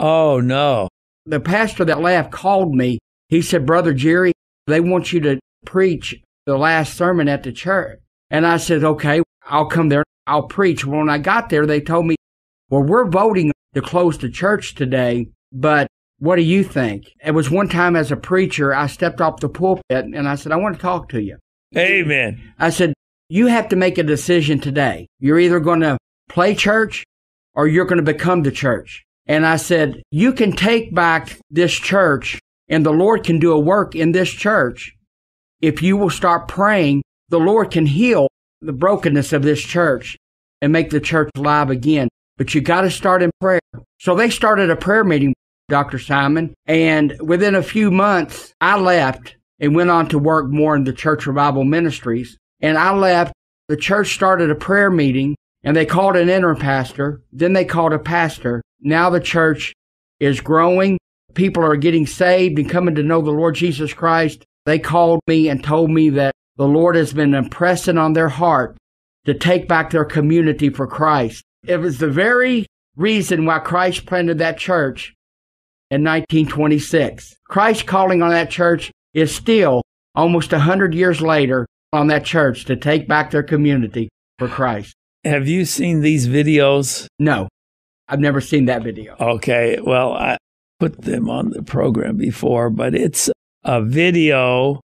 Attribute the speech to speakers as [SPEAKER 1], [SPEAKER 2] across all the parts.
[SPEAKER 1] Oh, no.
[SPEAKER 2] The pastor that left called me. He said, Brother Jerry, they want you to preach the last sermon at the church. And I said, okay, I'll come there. I'll preach. When I got there, they told me, well, we're voting to close the church today, but what do you think? It was one time as a preacher, I stepped off the pulpit and I said, I want to talk to you.
[SPEAKER 1] Amen.
[SPEAKER 2] I said, you have to make a decision today. You're either going to play church or you're going to become the church. And I said, you can take back this church and the Lord can do a work in this church. If you will start praying, the Lord can heal the brokenness of this church and make the church alive again. But you got to start in prayer. So they started a prayer meeting, Dr. Simon, and within a few months, I left and went on to work more in the church revival ministries. And I left, the church started a prayer meeting, and they called an interim pastor, then they called a pastor. Now the church is growing. People are getting saved and coming to know the Lord Jesus Christ. They called me and told me that the Lord has been impressing on their heart to take back their community for Christ. It was the very reason why Christ planted that church in 1926. Christ's calling on that church is still almost 100 years later on that church to take back their community for Christ.
[SPEAKER 1] Have you seen these videos?
[SPEAKER 2] No, I've never seen that video.
[SPEAKER 1] Okay, well, I put them on the program before, but it's a video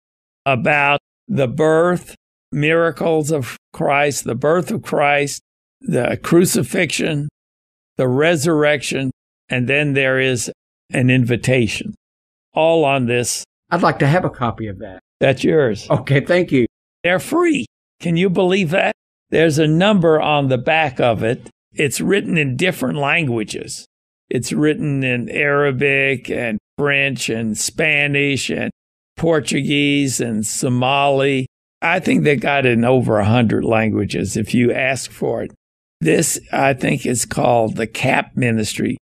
[SPEAKER 1] about the birth, miracles of Christ, the birth of Christ, the crucifixion, the resurrection, and then there is an invitation. All on this.
[SPEAKER 2] I'd like to have a copy of that.
[SPEAKER 1] That's yours.
[SPEAKER 2] Okay, thank you.
[SPEAKER 1] They're free. Can you believe that? There's a number on the back of it. It's written in different languages. It's written in Arabic and French and Spanish and Portuguese and Somali. I think they got it in over 100 languages if you ask for it. This, I think, is called the CAP Ministry,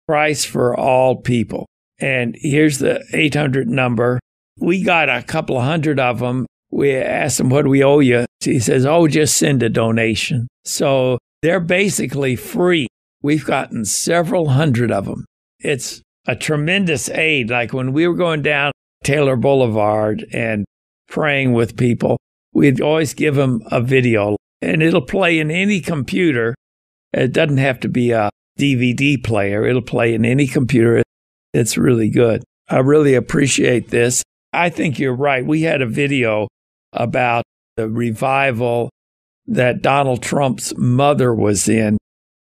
[SPEAKER 1] Christ for All People. And here's the 800 number. We got a couple of hundred of them. We asked him, what do we owe you? He says, oh, just send a donation. So they're basically free. We've gotten several hundred of them. It's a tremendous aid. Like when we were going down Taylor Boulevard and praying with people, we'd always give them a video. And it'll play in any computer. It doesn't have to be a DVD player. It'll play in any computer. It's really good. I really appreciate this. I think you're right. We had a video about the revival that Donald Trump's mother was in,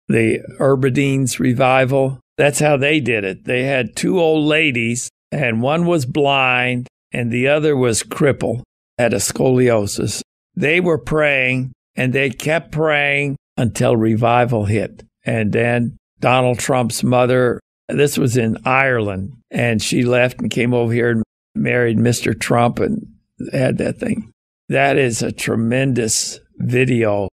[SPEAKER 1] the Urbadines revival. That's how they did it. They had two old ladies, and one was blind, and the other was crippled, had a scoliosis. They were praying, and they kept praying until revival hit. And then Donald Trump's mother, this was in Ireland, and she left and came over here and married Mr. Trump and had that thing. That is a tremendous video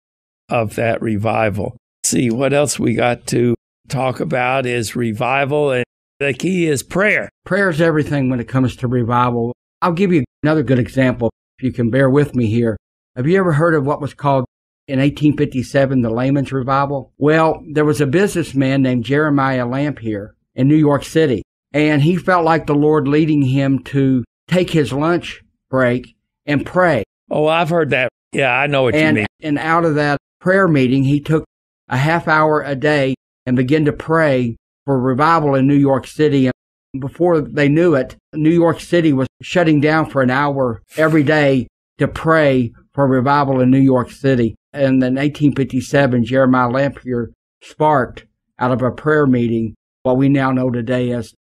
[SPEAKER 1] of that revival. See, what else we got to talk about is revival, and the key is prayer.
[SPEAKER 2] Prayer is everything when it comes to revival. I'll give you another good example, if you can bear with me here. Have you ever heard of what was called in 1857 the Layman's Revival? Well, there was a businessman named Jeremiah Lamp here in New York City, and he felt like the Lord leading him to take his lunch break and pray.
[SPEAKER 1] Oh, I've heard that. Yeah, I know what you mean.
[SPEAKER 2] And out of that prayer meeting, he took a half hour a day and began to pray for revival in New York City. And before they knew it, New York City was shutting down for an hour every day to pray for revival in New York City. And in 1857, Jeremiah Lampier sparked out of a prayer meeting what we now know today as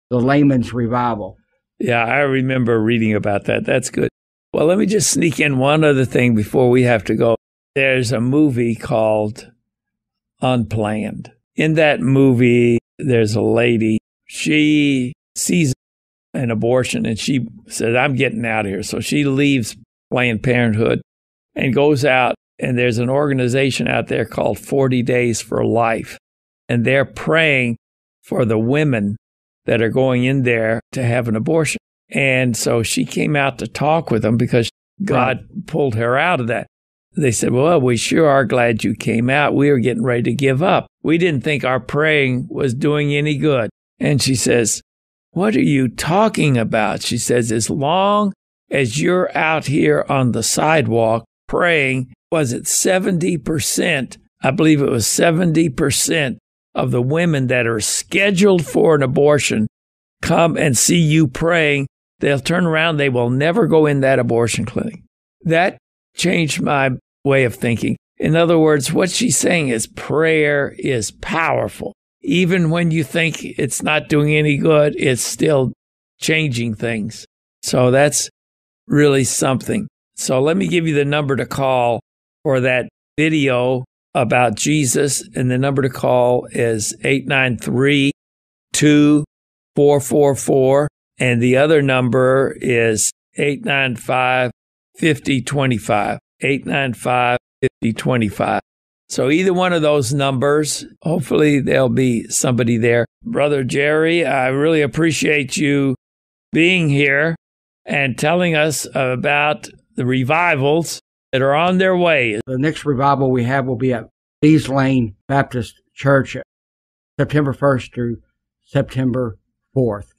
[SPEAKER 2] the Layman's Revival.
[SPEAKER 1] Yeah, I remember reading about that. That's good. Well, let me just sneak in one other thing before we have to go. There's a movie called Unplanned. In that movie, there's a lady. She sees an abortion and she said, I'm getting out of here. So she leaves Planned Parenthood and goes out, and there's an organization out there called 40 Days for Life. And they're praying for the women that are going in there to have an abortion. And so she came out to talk with them because God pulled her out of that. They said, well, we sure are glad you came out. We were getting ready to give up. We didn't think our praying was doing any good. And she says, "What are you talking about?" She says, "As long as you're out here on the sidewalk praying," was it 70%? I believe it was 70% of the women that are scheduled for an abortion come and see you praying. They'll turn around. They will never go in that abortion clinic. That changed my way of thinking. In other words, what she's saying is prayer is powerful. Even when you think it's not doing any good, it's still changing things. So that's really something. So let me give you the number to call for that video about Jesus. And the number to call is 893-2444. And the other number is 895-5025. 895-5025. So either one of those numbers, hopefully there'll be somebody there. Brother Jerry, I really appreciate you being here and telling us about the revivals that are on their way.
[SPEAKER 2] The next revival we have will be at Lee's Lane Baptist Church, September 1st through September 4th.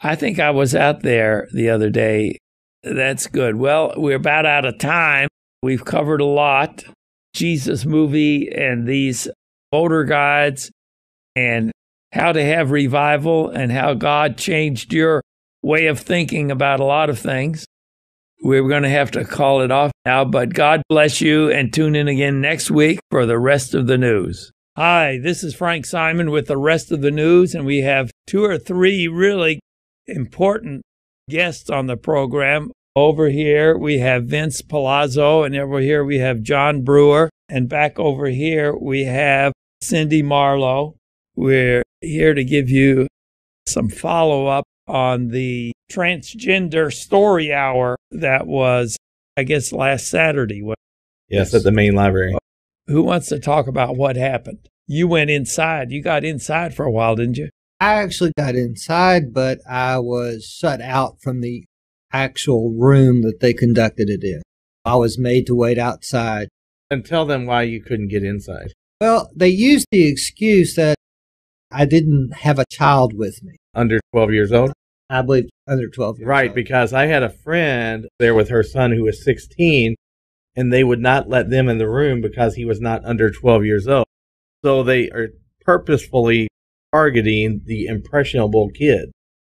[SPEAKER 1] I think I was out there the other day. That's good. Well, we're about out of time. We've covered a lot. Jesus movie and these voter guides and how to have revival and how God changed your way of thinking about a lot of things. We're going to have to call it off now, but God bless you and tune in again next week for the rest of the news. Hi, this is Frank Simon with the rest of the news, and we have 2 or 3 really important guests on the program. Over here, we have Vince Palazzo, and over here we have John Brewer, and back over here we have Cindy Marlowe. We're here to give you some follow-up on the transgender story hour that was, I guess, last Saturday.
[SPEAKER 3] Yes, at the main library.
[SPEAKER 1] Who wants to talk about what happened? You went inside. You got inside for a while, didn't you?
[SPEAKER 4] I actually got inside, but I was shut out from the actual room that they conducted it in. I was made to wait outside.
[SPEAKER 3] And tell them why you couldn't get inside.
[SPEAKER 4] Well, they used the excuse that I didn't have a child with me.
[SPEAKER 3] Under 12 years old?
[SPEAKER 4] I believe under 12 years
[SPEAKER 3] Right,
[SPEAKER 4] old.
[SPEAKER 3] because I had a friend there with her son who was 16, and they would not let them in the room because he was not under 12 years old. So they are purposefully targeting the impressionable kid.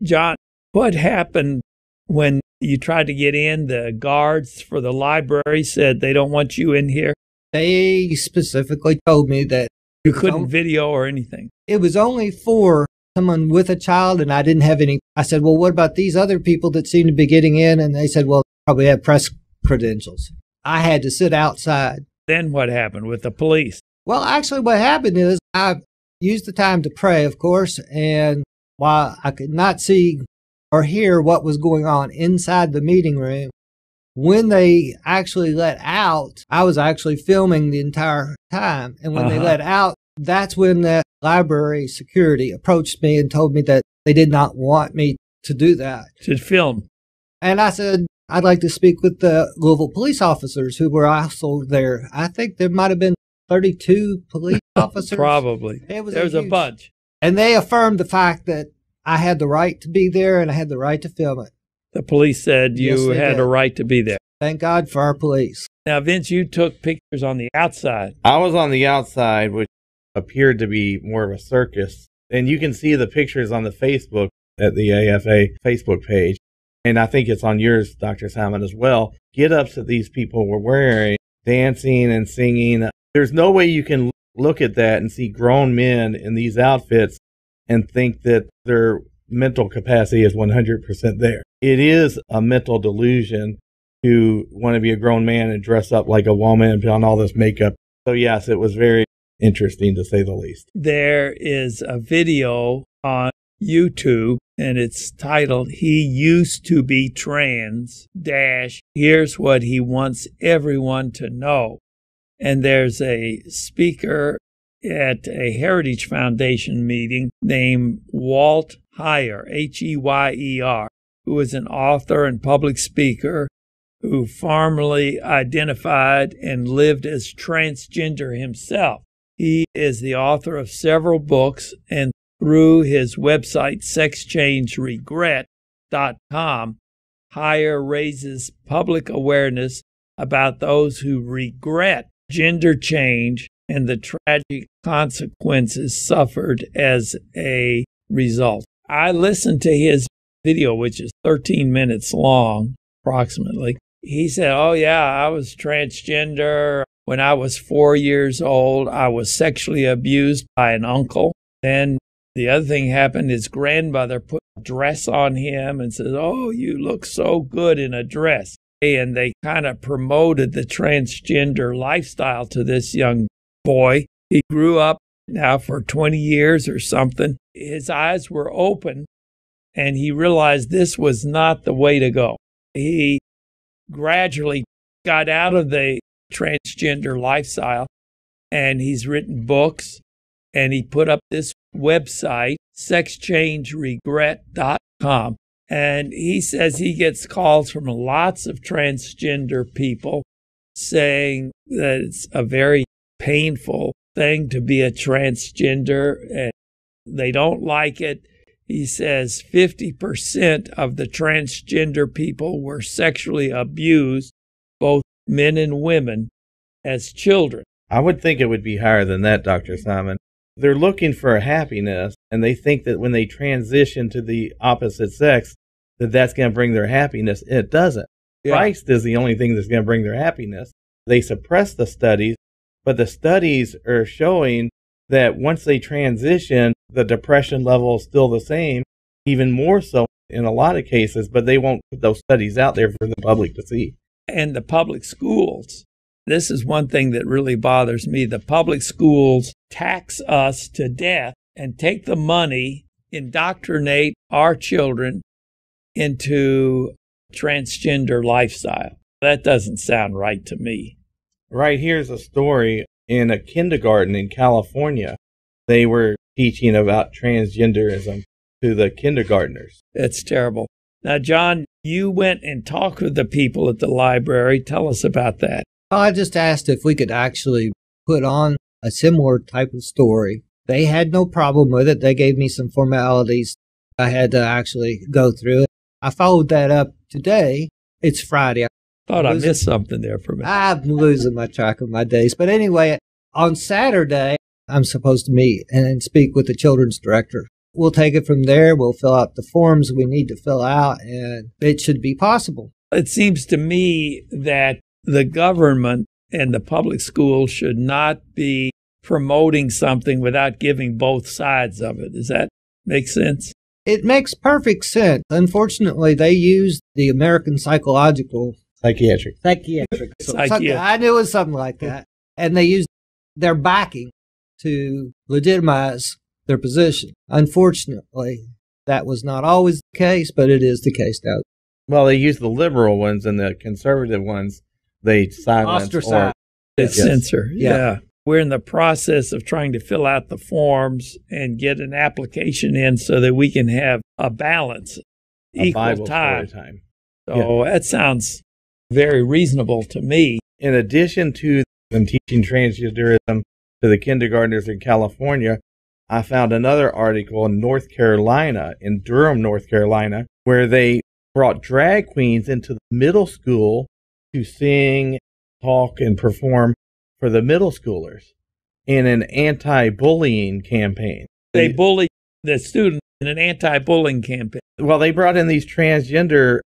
[SPEAKER 1] John, what happened when you tried to get in? The guards for the library said they don't want you in here.
[SPEAKER 4] They specifically told me that
[SPEAKER 1] You couldn't video or anything.
[SPEAKER 4] it was only for someone with a child, and I didn't have any. I said, well, what about these other people that seem to be getting in? And they said, well, probably have press credentials. I had to sit outside.
[SPEAKER 1] Then what happened with the police?
[SPEAKER 4] Well, actually, what happened is I used the time to pray, of course, and while I could not see or hear what was going on inside the meeting room, when they actually let out, I was actually filming the entire time. And when they let out, that's when the library security approached me and told me that they did not want me to do that.
[SPEAKER 1] To film.
[SPEAKER 4] And I said, I'd like to speak with the Louisville police officers who were also there. I think there might have been 32 police officers.
[SPEAKER 1] Probably.
[SPEAKER 4] There was
[SPEAKER 1] a bunch.
[SPEAKER 4] And they affirmed the fact that I had the right to be there and I had the right to film it.
[SPEAKER 1] The police said
[SPEAKER 4] Yes,
[SPEAKER 1] you
[SPEAKER 4] they
[SPEAKER 1] had
[SPEAKER 4] did.
[SPEAKER 1] a right to be there.
[SPEAKER 4] Thank God for our police.
[SPEAKER 1] Now, Vince, you took pictures on the outside.
[SPEAKER 3] I was on the outside, which appeared to be more of a circus. And you can see the pictures on the Facebook at the AFA Facebook page. And I think it's on yours, Dr. Simon, as well. Get-ups that these people were wearing, dancing and singing. There's no way you can look at that and see grown men in these outfits and think that their mental capacity is 100% there. It is a mental delusion to want to be a grown man and dress up like a woman and put on all this makeup. So yes, it was very interesting to say the least.
[SPEAKER 1] There is a video on YouTube and it's titled, "He Used to Be Trans, Here's What He Wants Everyone to Know." And there's a speaker at a Heritage Foundation meeting named Walt Heyer, Heyer, who is an author and public speaker who formerly identified and lived as transgender himself. He is the author of several books, and through his website, sexchangeregret.com. Hire raises public awareness about those who regret gender change and the tragic consequences suffered as a result. I listened to his video, which is 13 minutes long, approximately. He said, oh, yeah, I was transgender. When I was 4 years old, I was sexually abused by an uncle. Then the other thing happened, his grandmother put a dress on him and says, oh, you look so good in a dress. And they kind of promoted the transgender lifestyle to this young boy. He grew up now for 20 years or something. His eyes were open, and he realized this was not the way to go. He gradually got out of the transgender lifestyle, and he's written books, and he put up this website, sexchangeregret.com. And he says he gets calls from lots of transgender people saying that it's a very painful thing to be a transgender and they don't like it. He says 50% of the transgender people were sexually abused, both men and women, as children.
[SPEAKER 3] I would think it would be higher than that, Dr. Simon. They're looking for happiness, and they think that when they transition to the opposite sex, that that's going to bring their happiness. It doesn't. Yeah. Christ is the only thing that's going to bring their happiness. They suppress the studies, but the studies are showing that once they transition, the depression level is still the same, even more so in a lot of cases, but they won't put those studies out there for the public to see.
[SPEAKER 1] And the public schools, this is one thing that really bothers me. The public schools tax us to death and take the money, indoctrinate our children into transgender lifestyle. That doesn't sound right to me.
[SPEAKER 3] Right, here's a story in a kindergarten in California. They were teaching about transgenderism to the kindergartners.
[SPEAKER 1] That's terrible. Now, John, you went and talked with the people at the library. Tell us about that.
[SPEAKER 4] I just asked if we could actually put on a similar type of story. They had no problem with it. They gave me some formalities I had to actually go through. I followed that up today. It's Friday.
[SPEAKER 1] Thought I missed something there for a minute.
[SPEAKER 4] I'm losing my track of my days. But anyway, on Saturday, I'm supposed to meet and speak with the children's director. We'll take it from there. We'll fill out the forms we need to fill out, and it should be possible.
[SPEAKER 1] It seems to me that the government and the public schools should not be promoting something without giving both sides of it. Does that make sense?
[SPEAKER 4] It makes perfect sense. Unfortunately, they use the American Psychiatric.
[SPEAKER 1] I
[SPEAKER 4] knew it was something like that. And they use their backing to legitimize their position. Unfortunately, that was not always the case, but it is the case now.
[SPEAKER 3] Well, they use the liberal ones, and the conservative ones, they silence
[SPEAKER 4] ostracize.
[SPEAKER 1] They censor. Yeah. We're in the process of trying to fill out the forms and get an application in so that we can have a balance, equal time. So that sounds very reasonable to me.
[SPEAKER 3] In addition to them teaching transgenderism to the kindergartners in California, I found another article in North Carolina, in Durham, North Carolina, where they brought drag queens into the middle school to sing, talk, and perform for the middle schoolers in an anti-bullying campaign.
[SPEAKER 1] They bully the students in an anti-bullying campaign.
[SPEAKER 3] Well, they brought in these transgender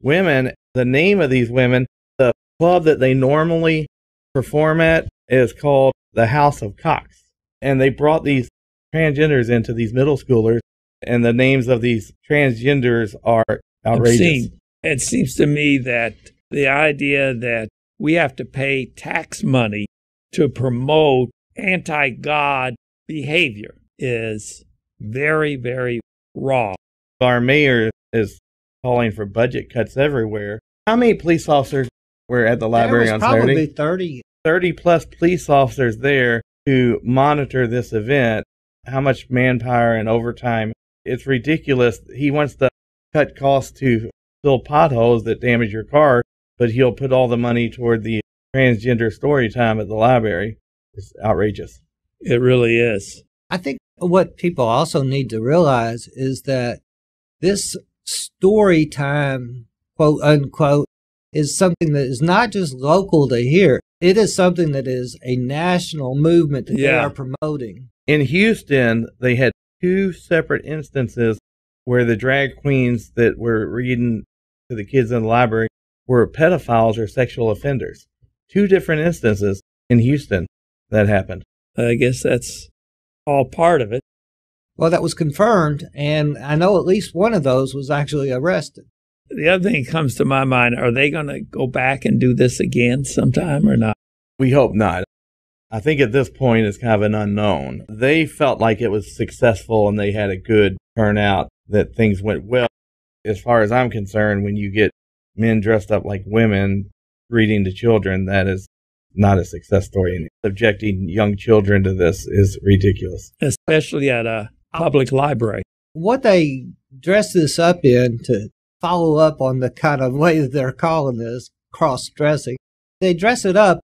[SPEAKER 3] women. The name of these women, the club that they normally perform at is called the House of Cox. And they brought these transgenders into these middle schoolers, and the names of these transgenders are outrageous.
[SPEAKER 1] Obscene. It seems to me that the idea that we have to pay tax money to promote anti-God behavior is very, very wrong.
[SPEAKER 3] Our mayor is calling for budget cuts everywhere. How many police officers were at the library on Saturday?
[SPEAKER 4] There was probably 30.
[SPEAKER 3] 30 plus police officers there to monitor this event. How much manpower and overtime. It's ridiculous. He wants to cut costs to fill potholes that damage your car, but he'll put all the money toward the transgender story time at the library. It's outrageous.
[SPEAKER 1] It really is.
[SPEAKER 4] I think What people also need to realize is that this story time, quote unquote, is something that is not just local to here. It is something that is a national movement that they are promoting.
[SPEAKER 3] In Houston, they had 2 separate instances where the drag queens that were reading to the kids in the library were pedophiles or sexual offenders. 2 different instances in Houston that happened.
[SPEAKER 1] I guess that's all part of it.
[SPEAKER 4] Well, that was confirmed, and I know at least one of those was actually arrested.
[SPEAKER 1] The other thing that comes to my mind, are they going to go back and do this again sometime or not?
[SPEAKER 3] We hope not. I think at this point it's kind of an unknown. They felt like it was successful and they had a good turnout, that things went well. As far as I'm concerned, when you get men dressed up like women reading to children, that is not a success story. And subjecting young children to this is ridiculous.
[SPEAKER 1] Especially at a public library.
[SPEAKER 4] What they dress this up in, to follow up on the kind of way that they're calling this, cross-dressing, they dress it up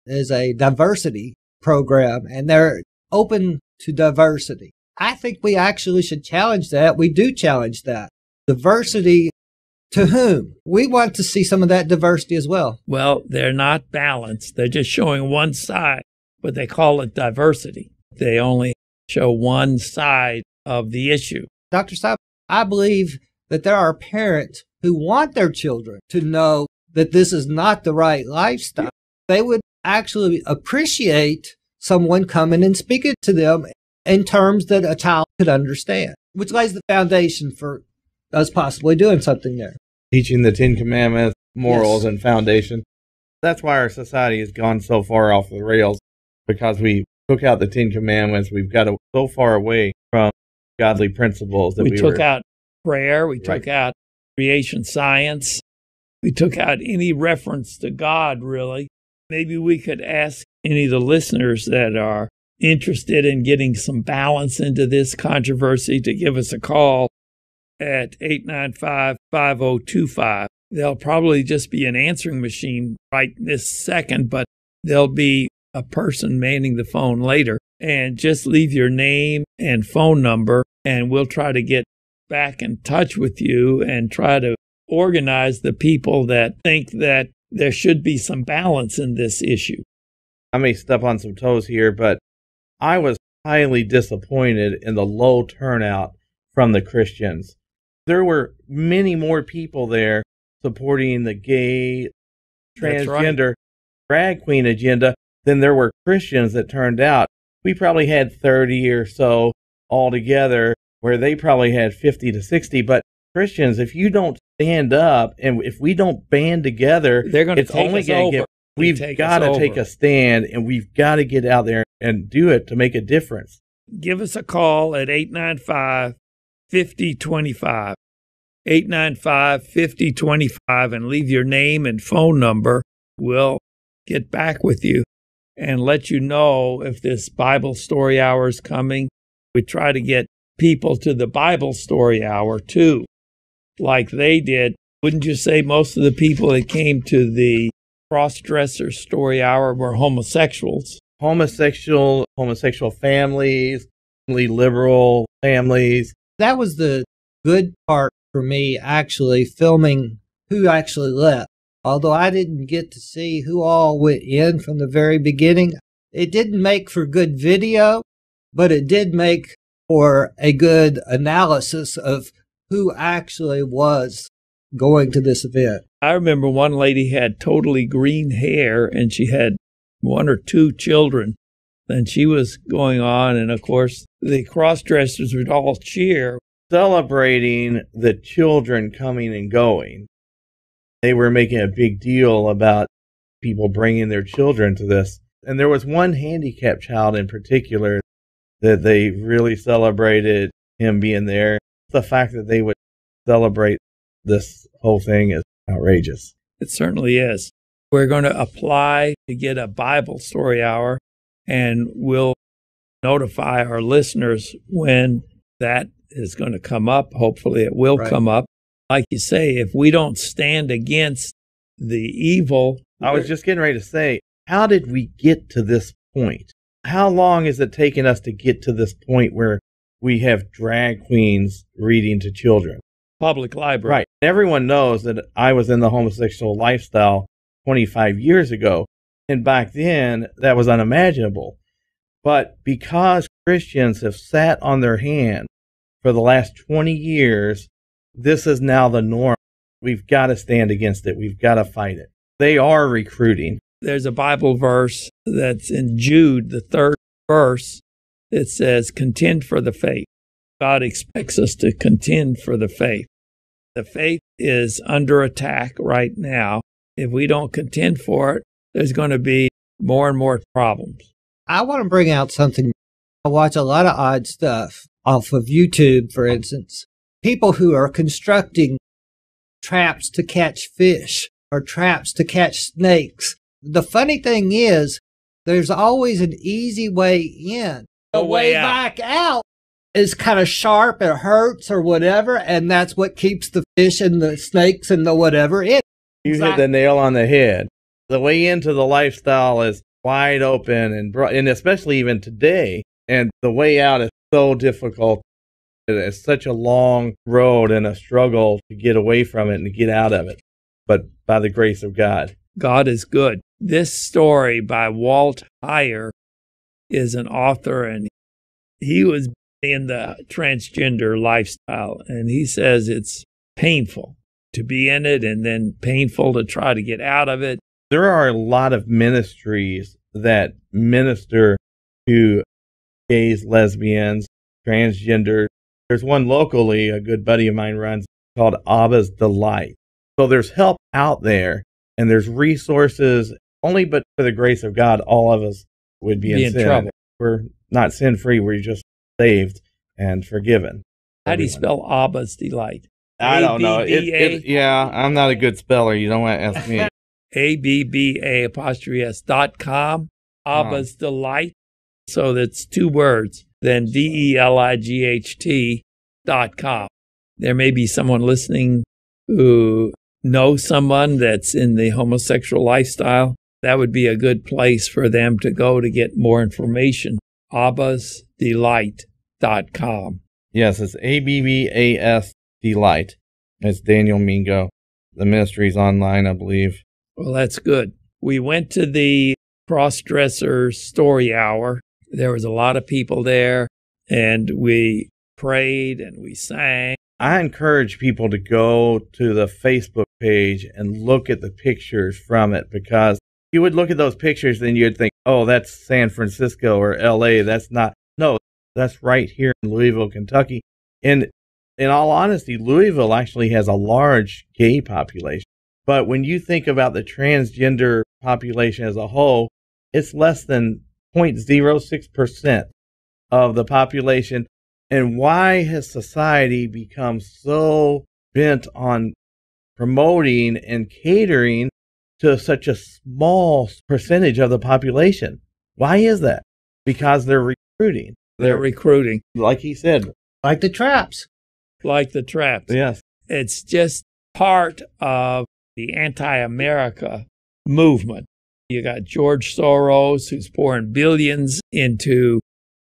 [SPEAKER 4] as a diversity program, and they're open to diversity. I think we actually should challenge that. We do challenge that. Diversity to whom? We want to see some of that diversity as well.
[SPEAKER 1] Well, they're not balanced. They're just showing one side, but they call it diversity. They only show one side of the issue.
[SPEAKER 4] Dr. Simon, I believe that there are parents who want their children to know that this is not the right lifestyle. They would actually appreciate someone coming and speaking to them in terms that a child could understand, which lays the foundation for us possibly doing something there.
[SPEAKER 3] Teaching the 10 Commandments, morals, and foundation. That's why our society has gone so far off the rails, because we took out the 10 Commandments. We've got so far away from godly principles that
[SPEAKER 1] we took out prayer. We took out creation science. We took out any reference to God, really. Maybe we could ask any of the listeners that are interested in getting some balance into this controversy to give us a call at 895-5025. There'll probably just be an answering machine right this second, but there'll be a person manning the phone later. And just leave your name and phone number, and we'll try to get back in touch with you and try to organize the people that think that there should be some balance in this issue.
[SPEAKER 3] I may step on some toes here, but I was highly disappointed in the low turnout from the Christians. There were many more people there supporting the gay, transgender, drag queen agenda than there were Christians that turned out. We probably had 30 or so altogether, where they probably had 50 to 60. But Christians, if you don't stand up and if we don't band together,
[SPEAKER 1] they're going to take us over.
[SPEAKER 3] We've got to take a stand, and we've got to get out there and do it to make a difference.
[SPEAKER 1] Give us a call at 895-5025. 895-5025, and leave your name and phone number. We'll get back with you and let you know if this Bible Story Hour is coming. We try to get people to the Bible Story Hour, too, like they did. Wouldn't you say most of the people that came to the Cross-Dresser Story Hour were homosexuals?
[SPEAKER 3] Homosexual families, liberal families.
[SPEAKER 4] That was the good part for me, actually, filming who actually left. Although I didn't get to see who all went in from the very beginning, it didn't make for good video, but it did make for a good analysis of who actually was going to this event.
[SPEAKER 1] I remember one lady had totally green hair, and she had 1 or 2 children, and she was going on, and of course the cross-dressers would all cheer.
[SPEAKER 3] Celebrating the children coming and going. They were making a big deal about people bringing their children to this. And there was one handicapped child in particular that they really celebrated him being there. The fact that they would celebrate this whole thing is outrageous.
[SPEAKER 1] It certainly is. We're going to apply to get a Bible Story Hour, and we'll notify our listeners when that is going to come up. Hopefully it will come up. Like you say, if we don't stand against the evil.
[SPEAKER 3] I was just getting ready to say, how did we get to this point? How long is it taking us to get to this point where we have drag queens reading to children?
[SPEAKER 1] Public library.
[SPEAKER 3] Right. Everyone knows that I was in the homosexual lifestyle 25 years ago. And back then, that was unimaginable. But because Christians have sat on their hands for the last 20 years, this is now the norm. We've got to stand against it. We've got to fight it. They are recruiting.
[SPEAKER 1] There's a Bible verse that's in Jude, the 3rd verse. It says, contend for the faith. God expects us to contend for the faith. The faith is under attack right now. If we don't contend for it, there's going to be more and more problems.
[SPEAKER 4] I want to bring out something. I watch a lot of odd stuff off of YouTube, for instance. People who are constructing traps to catch fish or traps to catch snakes. The funny thing is, there's always an easy way in. The way back out is kind of sharp, it hurts or whatever, and that's what keeps the fish and the snakes and the whatever in.
[SPEAKER 3] You hit the nail on the head. The way into the lifestyle is wide open, and especially even today, and the way out is so difficult. It's such a long road and a struggle to get away from it and to get out of it, but by the grace of God.
[SPEAKER 1] God is good. This story by Walt Heyer is an author, and he was in the transgender lifestyle, and he says it's painful to be in it and then painful to try to get out of it.
[SPEAKER 3] There are a lot of ministries that minister to gays, lesbians, transgender. There's one locally, a good buddy of mine runs, called Abba's Delight. So there's help out there, and there's resources. Only but for the grace of God, all of us would be in sin.
[SPEAKER 1] Trouble.
[SPEAKER 3] We're not sin-free. We're just saved and forgiven.
[SPEAKER 1] How do you spell Abba's Delight?
[SPEAKER 3] I don't know. Yeah, I'm not a good speller. You don't want to ask me.
[SPEAKER 1] ABBA''s.com, Abba's Delight. So that's 2 words. Then DELIGHT.com. There may be someone listening who knows someone that's in the homosexual lifestyle. That would be a good place for them to go to get more information. ABBA'sDelight.com.
[SPEAKER 3] Yes, it's ABBAS Delight. It's Daniel Mingo. The ministry's online, I believe.
[SPEAKER 1] Well, that's good. We went to the cross-dresser story hour. There was a lot of people there, and we prayed and we sang.
[SPEAKER 3] I encourage people to go to the Facebook page and look at the pictures from it, because you would look at those pictures and you'd think, oh, that's San Francisco or LA. That's not. No, that's right here in Louisville, Kentucky. And in all honesty, Louisville actually has a large gay population. But when you think about the transgender population as a whole, it's less than 0.06% of the population. And why has society become so bent on promoting and catering to such a small percentage of the population? Why is that? Because they're recruiting.
[SPEAKER 1] They're recruiting.
[SPEAKER 3] Like he said.
[SPEAKER 4] Like the traps.
[SPEAKER 1] Like the traps.
[SPEAKER 3] Yes.
[SPEAKER 1] It's just part of the anti-America movement. You got George Soros, who's pouring billions into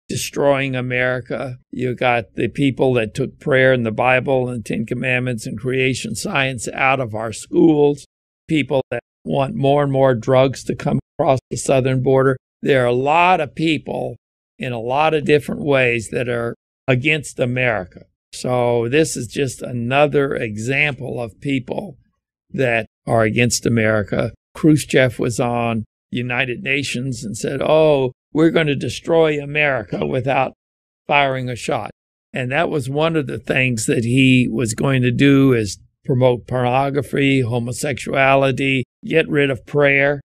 [SPEAKER 1] destroying America. You got the people that took prayer and the Bible and 10 Commandments and creation science out of our schools. People that want more and more drugs to come across the southern border. There are a lot of people in a lot of different ways that are against America. So this is just another example of people that are against America. Khrushchev was on United Nations and said, oh, we're going to destroy America without firing a shot. And that was one of the things that he was going to do, is promote pornography, homosexuality, get rid of prayer.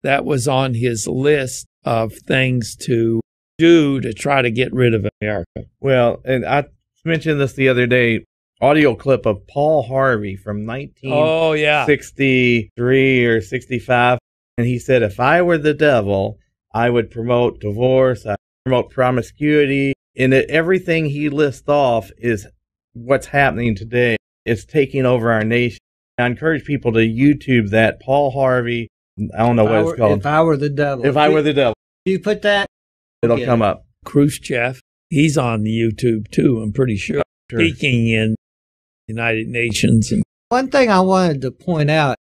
[SPEAKER 1] That was on his list of things to do to try to get rid of America.
[SPEAKER 3] Well, and I mentioned this the other day, audio clip of Paul Harvey from 1963 or 65. And he said, if I were the devil, I would promote divorce, I would promote promiscuity. And everything he lists off is what's happening today. It's taking over our nation. I encourage people to YouTube that. Paul Harvey, I don't know what it's called.
[SPEAKER 4] If I were the devil.
[SPEAKER 3] If I were the devil.
[SPEAKER 4] You put that
[SPEAKER 3] It'll come up.
[SPEAKER 1] Khrushchev, he's on the YouTube too, I'm pretty sure.
[SPEAKER 3] Sure.
[SPEAKER 1] Speaking in United Nations. And
[SPEAKER 4] One thing I wanted to point out,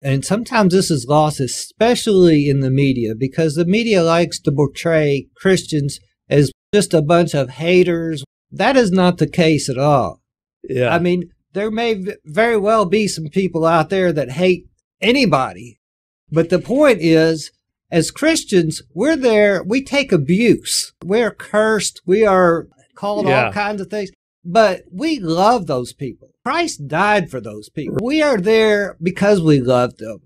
[SPEAKER 4] and sometimes this is lost, especially in the media, because the media likes to portray Christians as just a bunch of haters. That is not the case at all.
[SPEAKER 1] yeah.
[SPEAKER 4] I mean, there may very well be some people out there that hate anybody. But the point is, as Christians, we're there, we take abuse. We're cursed. We are called all kinds of things. But we love those people. Christ died for those people. We are there because we love them.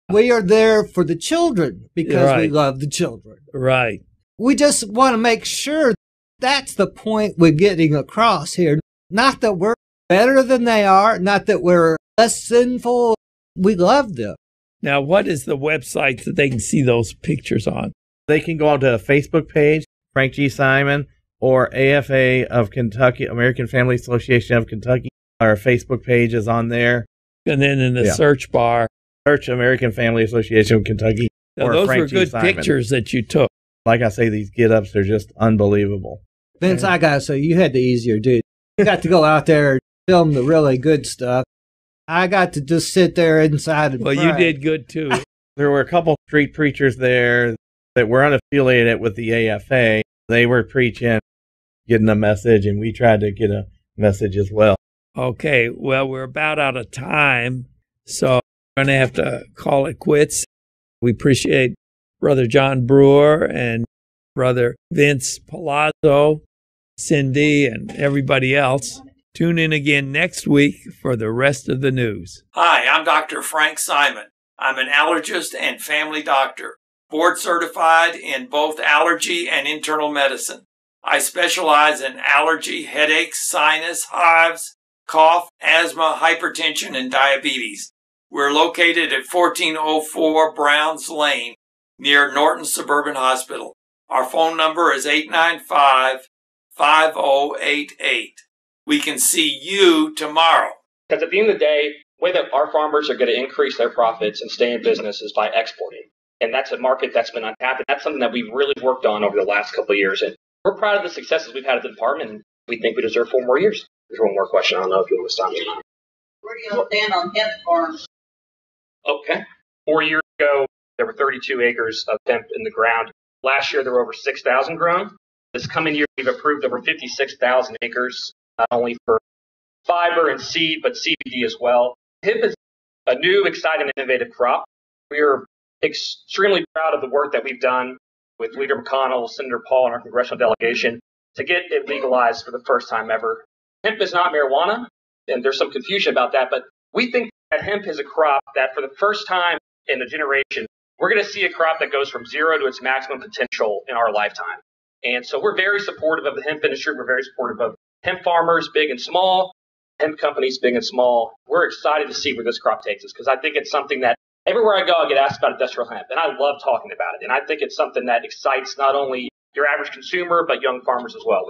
[SPEAKER 4] We are there for the children because we love the children.
[SPEAKER 1] Right.
[SPEAKER 4] We just want to make sure that's the point we're getting across here. Not that we're better than they are, not that we're less sinful. We love them.
[SPEAKER 1] Now, what is the website that they can see those pictures on?
[SPEAKER 3] They can go onto a Facebook page, Frank G. Simon, or AFA of Kentucky, American Family Association of Kentucky. Our Facebook page is on there.
[SPEAKER 1] And then in the search bar.
[SPEAKER 3] Search American Family Association of Kentucky.
[SPEAKER 1] Now,
[SPEAKER 3] or
[SPEAKER 1] those
[SPEAKER 3] Frank
[SPEAKER 1] were
[SPEAKER 3] G.
[SPEAKER 1] good
[SPEAKER 3] Simon.
[SPEAKER 1] pictures that you took.
[SPEAKER 3] Like I say, these get-ups are just unbelievable.
[SPEAKER 4] Vince, I got to say, you had the easier dude. You got to go out there and film the really good stuff. I got to just sit there inside and
[SPEAKER 1] Well,
[SPEAKER 4] pray.
[SPEAKER 1] you did good too.
[SPEAKER 3] There were a couple street preachers there that were unaffiliated with the AFA. They were preaching, getting a message, and we tried to get a message as well.
[SPEAKER 1] Okay, well, we're about out of time, so we're going to have to call it quits. We appreciate Brother John Brewer and Brother Vince Palazzo, Cindy, and everybody else. Tune in again next week for the rest of the news. Hi, I'm Dr. Frank Simon. I'm an allergist and family doctor, board certified in both allergy and internal medicine. I specialize in allergy, headaches, sinus, hives, cough, asthma, hypertension, and diabetes. We're located at 1404 Browns Lane near Norton Suburban Hospital. Our phone number is 895-5088. We can see you tomorrow.
[SPEAKER 5] Because at the end of the day, the way that our farmers are going to increase their profits and stay in business is by exporting. And that's a market that's been untapped. And that's something that we've really worked on over the last couple of years. And we're proud of the successes we've had at the department. And we think we deserve 4 more years. There's one more question. I don't know if you want to stop me.
[SPEAKER 6] Where do you stand on hemp farms?
[SPEAKER 5] Okay. 4 years ago, there were 32 acres of hemp in the ground. Last year, there were over 6,000 grown. This coming year, we've approved over 56,000 acres, not only for fiber and seed, but CBD as well. Hemp is a new, exciting, innovative crop. We are extremely proud of the work that we've done with Leader McConnell, Senator Paul, and our congressional delegation to get it legalized for the first time ever. Hemp is not marijuana, and there's some confusion about that, but we think that hemp is a crop that for the first time in a generation, we're going to see a crop that goes from zero to its maximum potential in our lifetime. And so we're very supportive of the hemp industry. We're very supportive of hemp farmers, big and small, hemp companies, big and small. We're excited to see where this crop takes us because I think it's something that everywhere I go, I get asked about industrial hemp, and I love talking about it. And I think it's something that excites not only your average consumer, but young farmers as well.